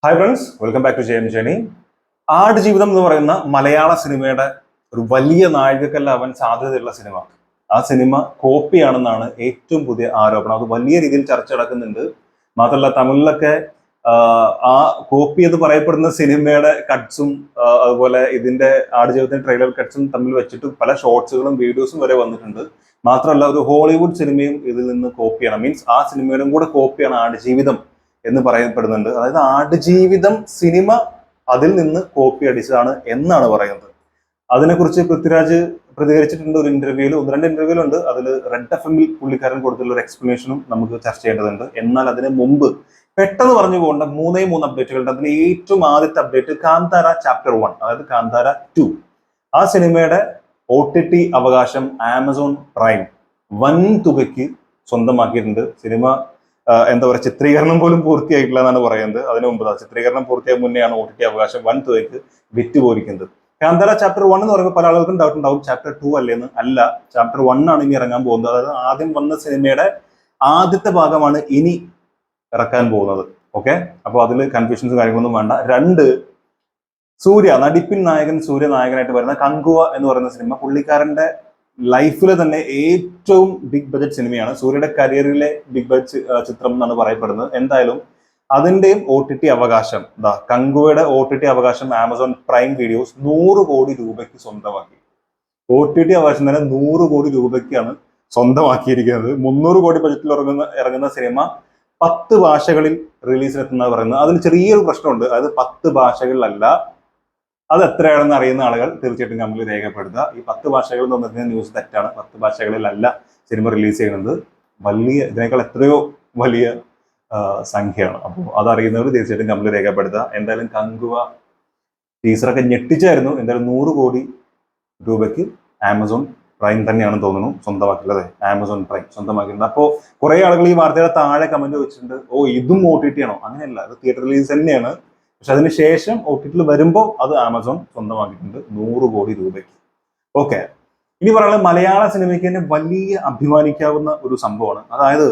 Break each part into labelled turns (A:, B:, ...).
A: Hi friends, welcome back to Jaime journey. Aadujeevitham എന്ന് പറയുന്ന മലയാള സിനിമയുടെ ഒരു വലിയ നാഴികക്കല്ലാവാൻ സാധ്യതയുള്ള സിനിമ. ആ സിനിമ കോപ്പിയാണെന്നാണ് ഏറ്റവും പുതിയ ആരോപണം. അത് വലിയ രീതിയിൽ ചർച്ച നടക്കുന്നുണ്ട്. മാത്രമല്ല തമിഴിലൊക്കെ ആ കോപ്പി എന്ന് പറയപ്പെടുന്ന സിനിമയുടെ കട്ട്സും അതുപോലെ ഇതിന്റെ ആടുജീവിതത്തിന്റെ ട്രെയിലർ കട്ട്സും തമ്മിൽ വെച്ചിട്ട് പല ഷോർട്സുകളും വീഡിയോസും വരെ വന്നിട്ടുണ്ട്. മാത്രമല്ല ഒരു ഹോളിവുഡ് സിനിമയും ഇതിൽ നിന്ന് കോപ്പിയാണ്. മീൻസ് ആ സിനിമയുടെ കൂടെ കോപ്പിയാണ് ആടുജീവിതം എന്ന് പറയപ്പെടുന്നുണ്ട്. അതായത് ആടുജീവിതം സിനിമ അതിൽ നിന്ന് കോപ്പി അടിച്ചതാണ് എന്നാണ് പറയുന്നത്. അതിനെക്കുറിച്ച് പൃഥ്വിരാജ് പ്രതികരിച്ചിട്ടുണ്ട് ഒരു ഇന്റർവ്യൂവിൽ, ഒന്ന് രണ്ട് ഇന്റർവ്യൂലുണ്ട്. അതിൽ റെഡ് എഫ്-എമ്മിൽ പുള്ളിക്കാരൻ കൊടുത്തുള്ള ഒരു എക്സ്പ്ലനേഷനും നമുക്ക് ചർച്ച ചെയ്യേണ്ടതുണ്ട്. എന്നാൽ അതിന് മുമ്പ് പെട്ടെന്ന് പറഞ്ഞു പോകേണ്ട മൂന്നേ അപ്ഡേറ്റുകളുണ്ട്. അതിൽ ഏറ്റവും ആദ്യത്തെ അപ്ഡേറ്റ് കാന്താര ചാപ്റ്റർ 1, അതായത് കാന്താര 2. ആ സിനിമയുടെ OTT അവകാശം ആമസോൺ പ്രൈം വൻ തുകയ്ക്ക് സ്വന്തമാക്കിയിട്ടുണ്ട്. സിനിമ എന്താ പറയുക, ചിത്രീകരണം പോലും പൂർത്തിയായിട്ടില്ല എന്നാണ് പറയുന്നത്. അതിനു മുമ്പ് ചിത്രീകരണം പൂർത്തിയായ മുന്നെയാണ് OTT അവകാശം വൻ തുകയ്ക്ക് വിറ്റുപോയിരിക്കുന്നത്. കാന്താര ചാപ്റ്റർ 1 എന്ന് പറയുമ്പോൾ പല ആളുകൾക്കും ഡൗട്ട് ഉണ്ടാവും, ചാപ്റ്റർ 2 അല്ലേന്ന്. അല്ല, ചാപ്റ്റർ 1 ആണ് ഇനി ഇറങ്ങാൻ പോകുന്നത്. അതായത് ആദ്യം വന്ന സിനിമയുടെ ആദ്യത്തെ ഭാഗമാണ് ഇനി ഇറക്കാൻ പോകുന്നത്. ഓക്കെ, അപ്പോൾ അതിൽ കൺഫ്യൂഷൻസും കാര്യങ്ങളൊന്നും വേണ്ട. 2, സൂര്യ നടിപ്പിൻ നായകൻ, സൂര്യ നായകനായിട്ട് വരുന്ന കങ്കുവ എന്ന് പറയുന്ന സിനിമ പുള്ളിക്കാരന്റെ ലൈഫിലെ തന്നെ ഏറ്റവും ബിഗ് ബഡ്ജറ്റ് സിനിമയാണ്. സൂര്യയുടെ കരിയറിലെ ബിഗ് ബഡ്ജറ്റ് ചിത്രം എന്നാണ് പറയപ്പെടുന്നത്. എന്തായാലും അതിന്റെയും OTT അവകാശം, കങ്കുവയുടെ OTT അവകാശം ആമസോൺ പ്രൈം വീഡിയോസ് 100 കോടി രൂപയ്ക്ക് സ്വന്തമാക്കി. OTT അവകാശം തന്നെ 100 കോടി രൂപയ്ക്കാണ് സ്വന്തമാക്കിയിരിക്കുന്നത്. 300 കോടി ബഡ്ജറ്റിൽ ഇറങ്ങുന്ന സിനിമ 10 ഭാഷകളിൽ റിലീസിനെത്തുന്ന പറയുന്നത്. അതിൽ ചെറിയൊരു പ്രശ്നമുണ്ട്. അതായത് 10 ഭാഷകളിലല്ല. അത് എത്രയാണെന്ന് അറിയുന്ന ആളുകൾ തീർച്ചയായിട്ടും കമന്റിൽ രേഖപ്പെടുത്തുക. ഈ 10 ഭാഷകളിൽ തന്നിരിക്കുന്ന ന്യൂസ് തെറ്റാണ്. 10 ഭാഷകളിലല്ല സിനിമ റിലീസ് ചെയ്യുന്നത്. ഇതിനേക്കാൾ എത്രയോ വലിയ സംഖ്യയാണ്. അപ്പോൾ അതറിയുന്നവർ തീർച്ചയായിട്ടും കമന്റിൽ രേഖപ്പെടുത്തുക. എന്തായാലും കങ്കുവ ടീസറൊക്കെ ഞെട്ടിച്ചായിരുന്നു. എന്തായാലും 100 കോടി രൂപയ്ക്ക് ആമസോൺ പ്രൈം തന്നെയാണ് തോന്നുന്നു സ്വന്തമാക്കിയുള്ളത്. ആമസോൺ പ്രൈം സ്വന്തമാക്കിയിട്ടുണ്ട്. അപ്പോൾ കുറെ ആളുകൾ ഈ വാർത്തയുടെ താഴെ കമന്റ് വെച്ചിട്ടുണ്ട്, ഇതും OTT ആണോ? അങ്ങനെയല്ല, അത് തിയേറ്റർ റിലീസ് തന്നെയാണ്. പക്ഷെ അതിനുശേഷം OTT വരുമ്പോൾ അത് ആമസോൺ സ്വന്തമാക്കിയിട്ടുണ്ട് 100 കോടി രൂപയ്ക്ക്. ഓക്കെ, ഇനി പറയുന്നത് മലയാള സിനിമയ്ക്ക് തന്നെ വലിയ അഭിമാനിക്കാവുന്ന ഒരു സംഭവമാണ്. അതായത്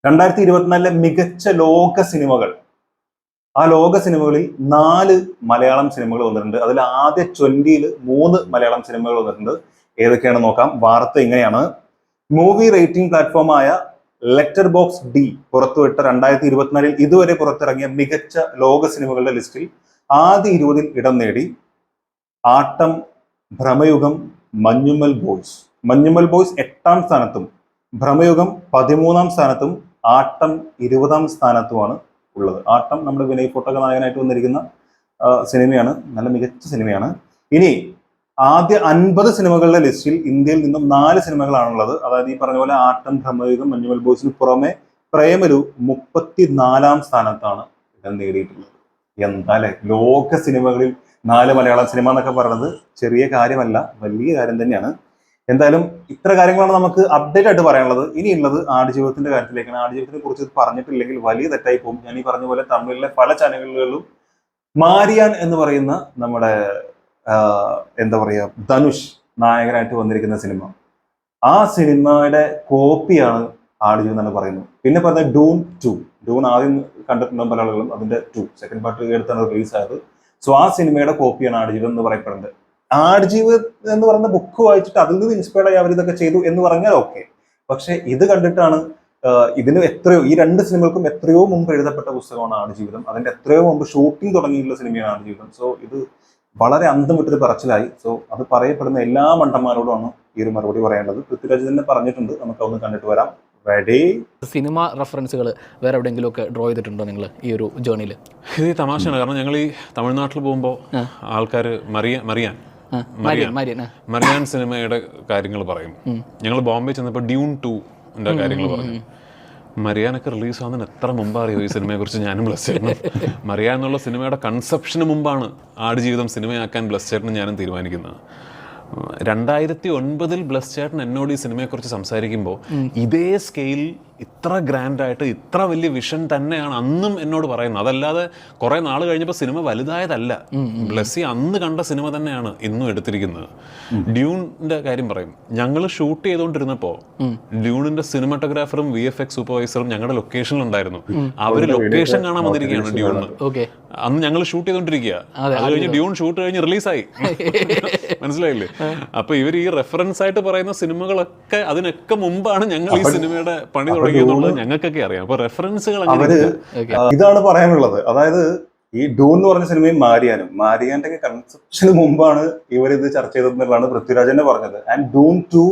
A: 2024 മികച്ച ലോക സിനിമകൾ, ആ ലോക സിനിമകളിൽ 4 മലയാളം സിനിമകൾ വന്നിട്ടുണ്ട്. അതിൽ ആദ്യ 20ൽ 3 മലയാളം സിനിമകൾ വന്നിട്ടുണ്ട്. ഏതൊക്കെയാണ് നോക്കാം. വാർത്ത ഇങ്ങനെയാണ്: മൂവി റേറ്റിംഗ് പ്ലാറ്റ്ഫോമായ Letterboxd പുറത്തുവിട്ട 2024 ഇതുവരെ പുറത്തിറങ്ങിയ മികച്ച ലോക സിനിമകളുടെ ലിസ്റ്റിൽ ആദ്യ 20ൽ ഇടം നേടി ആട്ടം, ഭ്രമയുഗം, മഞ്ഞുമ്മൽ ബോയ്സ്. മഞ്ഞുമ്മൽ ബോയ്സ് 8ാം സ്ഥാനത്തും ഭ്രമയുഗം 13ാം സ്ഥാനത്തും ആട്ടം 20ാം സ്ഥാനത്തുമാണ് ഉള്ളത്. ആട്ടം നമ്മുടെ വിനയ് ഫോർട്ടൊക നായകനായിട്ട് വന്നിരിക്കുന്ന സിനിമയാണ്. നല്ല മികച്ച സിനിമയാണ്. ഇനി ആദ്യ 50 സിനിമകളുടെ ലിസ്റ്റിൽ ഇന്ത്യയിൽ നിന്നും 4 സിനിമകളാണുള്ളത്. അതായത് ഈ പറഞ്ഞ പോലെ ആട്ടം, ഭ്രമയുഗം, മഞ്ഞുമൽ ബോയ്സിന് പുറമെ പ്രേമലു 34ാം സ്ഥാനത്താണ് ഇടം നേടിയിട്ടുള്ളത്. എന്തായാലും ലോക സിനിമകളിൽ 4 മലയാളം സിനിമ എന്നൊക്കെ പറയുന്നത് ചെറിയ കാര്യമല്ല, വലിയ കാര്യം തന്നെയാണ്. എന്തായാലും ഇത്ര കാര്യങ്ങളാണ് നമുക്ക് അപ്ഡേറ്റ് ആയിട്ട് പറയാനുള്ളത്. ഇനിയുള്ളത് ആടുജീവിതത്തിന്റെ കാര്യത്തിലേക്കാണ്. ആടുജീവിതത്തിനെ കുറിച്ച് പറഞ്ഞിട്ടില്ലെങ്കിൽ വലിയ തെറ്റായി പോകും. ഞാൻ ഈ പറഞ്ഞ പോലെ തമിഴിലെ പല ചാനലുകളിലും മാരിയാൻ എന്ന് പറയുന്ന നമ്മുടെ എന്താ പറയുക, ധനുഷ് നായകനായിട്ട് വന്നിരിക്കുന്ന സിനിമ, ആ സിനിമയുടെ കോപ്പിയാണ് ആടുജീവിതം എന്ന് പറയുന്നത്. പിന്നെ പറഞ്ഞ ഡൂൺ ആദ്യം കണ്ടിട്ടുണ്ടോ പല ആളുകളും. അതിന്റെ 2 സെക്കൻഡ് പാർട്ട് എടുത്താണ് റിലീസ് ആയത്. സോ ആ സിനിമയുടെ കോപ്പിയാണ് ആടുജീവിതം എന്ന് പറയപ്പെടുന്നത്. ആടുജീവിതം എന്ന് പറയുന്ന ബുക്ക് വായിച്ചിട്ട് അതിൽ നിന്ന് ഇൻസ്പയർഡ് ആയി അവർ ഇതൊക്കെ ചെയ്തു എന്ന് പറഞ്ഞാൽ ഓക്കെ. പക്ഷെ ഇത് കണ്ടിട്ടാണ് ഇതിന് എത്രയോ, ഈ 2 സിനിമകൾക്കും എത്രയോ മുമ്പ് എഴുതപ്പെട്ട പുസ്തകമാണ് ആടുജീവിതം. അതിന്റെ എത്രയോ മുമ്പ് ഷൂട്ടിംഗ് തുടങ്ങിയിട്ടുള്ള സിനിമയാണ് ആടുജീവിതം. സോ ഇത് വളരെ അന്തം വിട്ടൊരു പറച്ചിലായി. സോ അത് പറയപ്പെടുന്ന എല്ലാ മണ്ടന്മാരോടുമാണ് ഈ ഒരു മറുപടി പറയേണ്ടത്. പൃഥ്വിരാജ് തന്നെ പറഞ്ഞിട്ടുണ്ട്. നമുക്ക് അതൊന്ന് കണ്ടിട്ട് വരാം. റെഡി?
B: സിനിമ റെഫറൻസുകൾ വേറെ എവിടെയെങ്കിലും ഒക്കെ ഡ്രോ ചെയ്തിട്ടുണ്ടോ നിങ്ങൾ ഈ ഒരു ജേർണിയിൽ?
C: ഇത് തമാശയാണ്. കാരണം ഞങ്ങൾ ഈ തമിഴ്നാട്ടിൽ പോകുമ്പോൾ ആൾക്കാർ മറിയാൻ സിനിമയുടെ കാര്യങ്ങൾ പറയും. ഞങ്ങൾ ബോംബെ ചെന്നപ്പോൾ ഡ്യൂൺ 2ന്റെ കാര്യങ്ങൾ പറഞ്ഞു. മറിയാനൊക്കെ റിലീസാകുന്നതിന് എത്ര മുമ്പറിയോ ഈ സിനിമയെക്കുറിച്ച് ഞാനും ബ്ലസ് ചേട്ടനും. മറിയാൻ എന്നുള്ള സിനിമയുടെ കൺസെപ്ഷന് മുമ്പാണ് ആടുജീവിതം സിനിമയാക്കാൻ ബ്ലസ് ചേട്ടനും ഞാനും തീരുമാനിക്കുന്നത്. 2009 ബ്ലസ് ചേട്ടൻ എന്നോട് ഈ സിനിമയെക്കുറിച്ച് സംസാരിക്കുമ്പോൾ ഇതേ സ്കെയിൽ ഇത്ര ഗ്രാൻഡായിട്ട് ഇത്ര വലിയ വിഷൻ തന്നെയാണ് അന്നും എന്നോട് പറയുന്നത്. അതല്ലാതെ കുറേ നാൾ കഴിഞ്ഞപ്പോൾ സിനിമ വലുതായതല്ല. ബ്ലെസ്സി അന്ന് കണ്ട സിനിമ തന്നെയാണ് ഇന്നും എടുത്തിരിക്കുന്നത്. ഡ്യൂണിൻ്റെ കാര്യം പറയും. ഞങ്ങൾ ഷൂട്ട് ചെയ്തുകൊണ്ടിരുന്നപ്പോൾ ഡ്യൂണിൻ്റെ സിനിമാറ്റോഗ്രാഫറും VFX സൂപ്പർവൈസറും ഞങ്ങളുടെ ലൊക്കേഷനിലുണ്ടായിരുന്നു. അവർ ലൊക്കേഷൻ കാണാൻ വന്നിരിക്കുകയാണ് ഡ്യൂണിന്. അന്ന് ഞങ്ങൾ ഷൂട്ട് ചെയ്തുകൊണ്ടിരിക്കുക. അത് കഴിഞ്ഞ് ഡ്യൂൺ ഷൂട്ട് കഴിഞ്ഞ് റിലീസായി. മനസ്സിലായില്ലേ? അപ്പൊ ഇവർ ഈ റെഫറൻസ് ആയിട്ട് പറയുന്ന സിനിമകളൊക്കെ അതിനൊക്കെ മുമ്പാണ് ഞങ്ങൾ ഈ സിനിമയുടെ പണി തുടങ്ങിയെന്നുള്ളത് ഞങ്ങൾക്കൊക്കെ അറിയാം. അപ്പൊ റെഫറൻസുകൾ
A: ഇതാണ് പറയാനുള്ളത്. അതായത് ഈ ഡൂൺ എന്ന് പറഞ്ഞ സിനിമയും മാരിയാന്റെ കൺസെപ്ഷന് മുമ്പാണ് ഇവരിത് ചർച്ച ചെയ്തതെന്നുള്ളതാണ് പൃഥ്വിരാജ് തന്നെ പറഞ്ഞത്. ആൻഡ് ഡൂൺ 2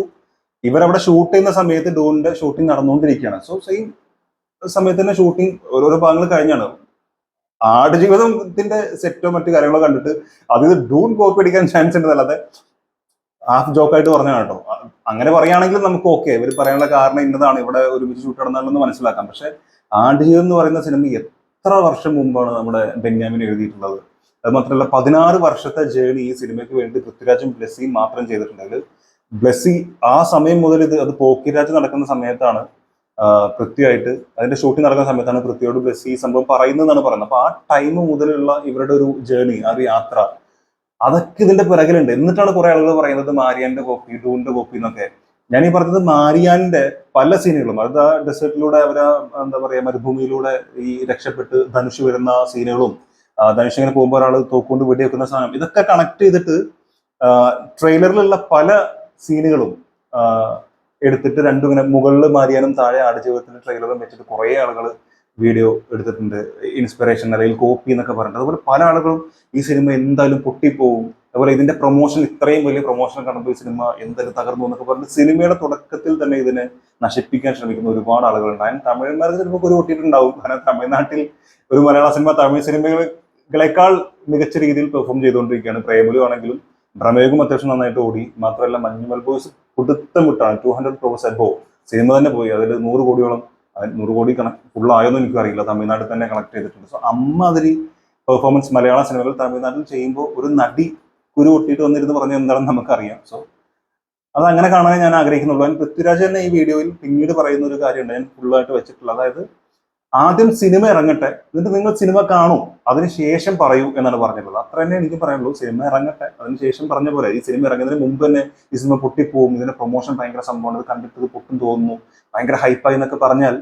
A: ഇവരവിടെ ഷൂട്ട് ചെയ്യുന്ന സമയത്ത് ഡൂണിന്റെ ഷൂട്ടിംഗ് നടന്നുകൊണ്ടിരിക്കുകയാണ്. സോ സെയിം സമയത്ത് തന്നെ ഷൂട്ടിംഗ് ഓരോരോ ഭാഗങ്ങൾ കഴിഞ്ഞാണ്. ആടുജീവിതത്തിന്റെ സെറ്റോ മറ്റു കാര്യങ്ങളോ കണ്ടിട്ട് അത് ഡൂൺ കോപ്പി അടിക്കാൻ ചാൻസ് ഉണ്ടെന്നല്ലാതെ ഹാഫ് ജോക്കായിട്ട് പറഞ്ഞാണ് കേട്ടോ. അങ്ങനെ പറയുകയാണെങ്കിൽ നമുക്ക് ഓക്കെ, ഇവർ പറയാനുള്ള കാരണം ഇന്നതാണ്, ഇവിടെ ഒരുമിച്ച് ഷൂട്ട് നടന്നാലെന്ന് മനസ്സിലാക്കാം. പക്ഷെ ആടുജീവിതം എന്ന് പറയുന്ന സിനിമ എത്ര വർഷം മുമ്പാണ് നമ്മുടെ ബെന്യാമിൻ എഴുതിയിട്ടുള്ളത്. അത് മാത്രമല്ല 16 വർഷത്തെ ജേണി ഈ സിനിമയ്ക്ക് വേണ്ടി പൃഥ്വിരാജും ബ്ലെസ്സിയും മാത്രം ചെയ്തിട്ടുണ്ടെങ്കിൽ ബ്ലെസ്സി ആ സമയം മുതൽ അത് പോക്കിരാജ് നടക്കുന്ന സമയത്താണ് പൃഥ്വിയായിട്ട് അതിന്റെ ഷൂട്ടിംഗ് നടക്കുന്ന സമയത്താണ് പൃഥ്വിയോട് ബ്ലെസ്സി ഈ സംഭവം പറയുന്നതെന്നാണ് പറയുന്നത്. അപ്പൊ ആ ടൈം മുതലുള്ള ഇവരുടെ ഒരു ജേണി, ആ ഒരു യാത്ര, അതൊക്കെ ഇതിന്റെ പിറകിലുണ്ട്. എന്നിട്ടാണ് കുറെ ആളുകൾ പറയുന്നത് മാരിയാന്റെ കോപ്പി, ഡൂണിന്റെ കോപ്പി എന്നൊക്കെ. ഞാൻ ഈ പറഞ്ഞത് മാരിയാന്റെ പല സീനുകളും, അത് ആ ഡെസേർട്ടിലൂടെ അവര് എന്താ പറയാ മരുഭൂമിയിലൂടെ ഈ രക്ഷപ്പെട്ട് ധനുഷ് വരുന്ന സീനുകളും, ധനുഷ് ഇങ്ങനെ പോകുമ്പോൾ ഒരാൾ തോക്കൊണ്ട് വെടിവെക്കുന്ന സാധനം, ഇതൊക്കെ കണക്ട് ചെയ്തിട്ട് ട്രെയിലറിലുള്ള പല സീനുകളും എടുത്തിട്ട് രണ്ടും ഇങ്ങനെ മുകളിൽ മാരിയാനും താഴെ ആടുജീവിതത്തിന്റെ ട്രെയിലറും വെച്ചിട്ട് കുറെ ആളുകൾ വീഡിയോ എടുത്തിട്ടുണ്ട്. ഇൻസ്പിറേഷൻ അല്ലെങ്കിൽ കോപ്പി എന്നൊക്കെ പറഞ്ഞിട്ട്. അതുപോലെ പല ആളുകളും ഈ സിനിമ എന്തായാലും പൊട്ടിപ്പോവും, അതുപോലെ ഇതിന്റെ പ്രൊമോഷൻ, ഇത്രയും വലിയ പ്രൊമോഷൻ കാണുമ്പോൾ ഈ സിനിമ എന്തായാലും തകർന്നു എന്നൊക്കെ പറഞ്ഞിട്ട് സിനിമയുടെ തുടക്കത്തിൽ തന്നെ ഇതിനെ നശിപ്പിക്കാൻ ശ്രമിക്കുന്ന ഒരുപാട് ആളുകളുണ്ട്. അതിന് തമിഴന്മാർക്ക് ചിലപ്പോൾ ഒരു പൊട്ടിയിട്ടുണ്ടാവും. കാരണം തമിഴ്നാട്ടിൽ ഒരു മലയാള സിനിമ തമിഴ് സിനിമകളെക്കാൾ മികച്ച രീതിയിൽ പെർഫോം ചെയ്തുകൊണ്ടിരിക്കുകയാണ്. പ്രേമലു ആണെങ്കിലും പ്രമേഹവും അത്യാവശ്യം നന്നായിട്ട് ഓടി. മാത്രമല്ല മഞ്ഞുമൽ ബോയ്സ് കൊടുത്ത മുട്ടാണ് 200 crores അബോവ് സിനിമ തന്നെ പോയി. അതിൽ 100 കോടിയോളം, 100 കോടി ഫുള്ളായോന്നും എനിക്കറിയില്ല, തമിഴ്നാട്ടിൽ തന്നെ കണക്ട് ചെയ്തിട്ടുണ്ട്. സോ അമ്മാതിരി പെർഫോമൻസ് മലയാള സിനിമകൾ തമിഴ്നാട്ടിൽ ചെയ്യുമ്പോൾ ഒരു നടി കുരു പൊട്ടിയിട്ട് വന്നിരുന്ന് പറഞ്ഞത് എന്താണെന്ന് നമുക്കറിയാം. സോ അത് അങ്ങനെ കാണാൻ ഞാൻ ആഗ്രഹിക്കുന്നുള്ളൂ. ഞാൻ പൃഥ്വിരാജ് തന്നെ ഈ വീഡിയോയിൽ പിന്നീട് പറയുന്ന ഒരു കാര്യമുണ്ട്, ഞാൻ ഫുള്ളായിട്ട് വെച്ചിട്ടുള്ളത്. അതായത് ആദ്യം സിനിമ ഇറങ്ങട്ടെ, എന്നിട്ട് നിങ്ങൾ സിനിമ കാണൂ, അതിനുശേഷം പറയൂ എന്നാണ് പറഞ്ഞിട്ടുള്ളത്. അത്ര തന്നെ എനിക്ക് പറയാനുള്ളൂ. സിനിമ ഇറങ്ങട്ടെ, അതിനുശേഷം പറഞ്ഞ പോലെ ഈ സിനിമ ഇറങ്ങുന്നതിന് മുമ്പ് തന്നെ ഈ സിനിമ പൊട്ടിപ്പോവും, ഇതിന്റെ പ്രൊമോഷൻ ഭയങ്കര സംഭവമാണ്, ഇത് കണ്ടിട്ട് ഇത് പൊട്ടും തോന്നുന്നു, ഭയങ്കര ഹൈപ്പായി എന്നൊക്കെ പറഞ്ഞാൽ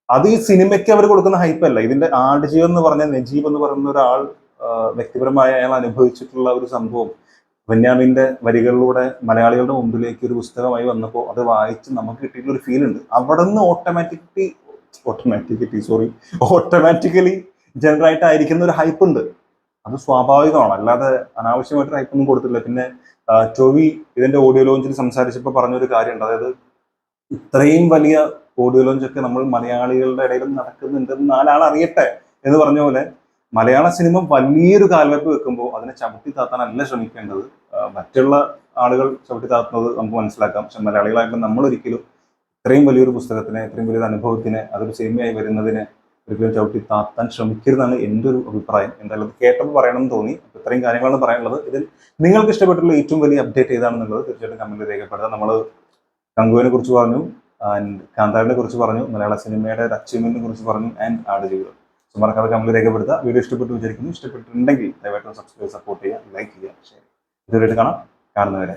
A: അത് ഈ സിനിമയ്ക്ക് അവർ കൊടുക്കുന്ന ഹൈപ്പല്ല. ഇതിന്റെ ആടുജീവൻ എന്ന് പറഞ്ഞ നജീബ് എന്ന് പറയുന്ന ഒരാൾ വ്യക്തിപരമായി അയാൾ അനുഭവിച്ചിട്ടുള്ള ഒരു സംഭവം ബെന്യാമിന്റെ വരികളിലൂടെ മലയാളികളുടെ മുമ്പിലേക്ക് ഒരു പുസ്തകമായി വന്നപ്പോൾ അത് വായിച്ച് നമുക്ക് കിട്ടിയിട്ടുള്ള ഒരു ഫീൽ ഉണ്ട്. അവിടെ നിന്ന് ഓട്ടോമാറ്റിക്കലി ജനറേറ്റ് ആയിരിക്കുന്ന ഒരു ഹൈപ്പ് ഉണ്ട്. അത് സ്വാഭാവികമാണ്, അല്ലാതെ അനാവശ്യമായിട്ട് ഹൈപ്പൊന്നും കൊടുത്തില്ല. പിന്നെ ടോവി ഇതിന്റെ ഓഡിയോ ലോഞ്ചിൽ സംസാരിച്ചപ്പോൾ പറഞ്ഞൊരു കാര്യമുണ്ട്. അതായത് ഇത്രയും വലിയ ഓഡിയോ ലോഞ്ചൊക്കെ നമ്മൾ മലയാളികളുടെ ഇടയിലും നടക്കുന്നുണ്ടെന്ന് 4 ആൾ അറിയട്ടെ എന്ന് പറഞ്ഞ പോലെ മലയാള സിനിമ വലിയൊരു കാൽവെപ്പ് വെക്കുമ്പോൾ അതിനെ ചവിട്ടി താത്താനല്ല ശ്രമിക്കേണ്ടത്. മറ്റുള്ള ആളുകൾ ചവിട്ടി താത്തുന്നത് നമുക്ക് മനസ്സിലാക്കാം. പക്ഷെ മലയാളികളായിട്ട് നമ്മൾ ഒരിക്കലും ഇത്രയും വലിയൊരു പുസ്തകത്തിനെ, ഇത്രയും വലിയൊരു അനുഭവത്തിനെ, അതൊരു സിനിമയായി വരുന്നതിനെ ഒരിക്കലും ചവിട്ടി താത്താൻ ശ്രമിക്കരുതെന്നാണ് എൻ്റെ ഒരു അഭിപ്രായം. എന്തായാലും അത് കേട്ടപ്പോൾ പറയണമെന്ന് തോന്നി. അപ്പോൾ ഇത്രയും കാര്യങ്ങളാണ് പറയാനുള്ളത്. ഇതിൽ നിങ്ങൾക്ക് ഇഷ്ടപ്പെട്ടുള്ള ഏറ്റവും വലിയ അപ്ഡേറ്റ് ഏതാണെന്നുള്ളത് തീർച്ചയായിട്ടും കമന്റിൽ രേഖപ്പെടുത്താം. നമ്മൾ കങ്കുവിനെ കുറിച്ച് പറഞ്ഞു, ആൻഡ് കാന്താരിനെ കുറിച്ച് പറഞ്ഞു, മലയാള സിനിമയുടെ ഒരു അച്ചീവ്മെന്റിനെ കുറിച്ച് പറഞ്ഞു, ആൻഡ് ആടുജീവിതം. സോ മറക്കാതെ കമന്റിൽ രേഖപ്പെടുത്തുക. വീഡിയോ ഇഷ്ടപ്പെട്ടു വിചാരിക്കുന്നു. ഇഷ്ടപ്പെട്ടിട്ടുണ്ടെങ്കിൽ ദയവായിട്ടും സബ്സ്ക്രൈബ്, സപ്പോർട്ട് ചെയ്യുക, ലൈക്ക് ചെയ്യുക, ഷെയർ ചെയ്യുക. ഇതുവരെയായിട്ട് കാണുന്നവരെ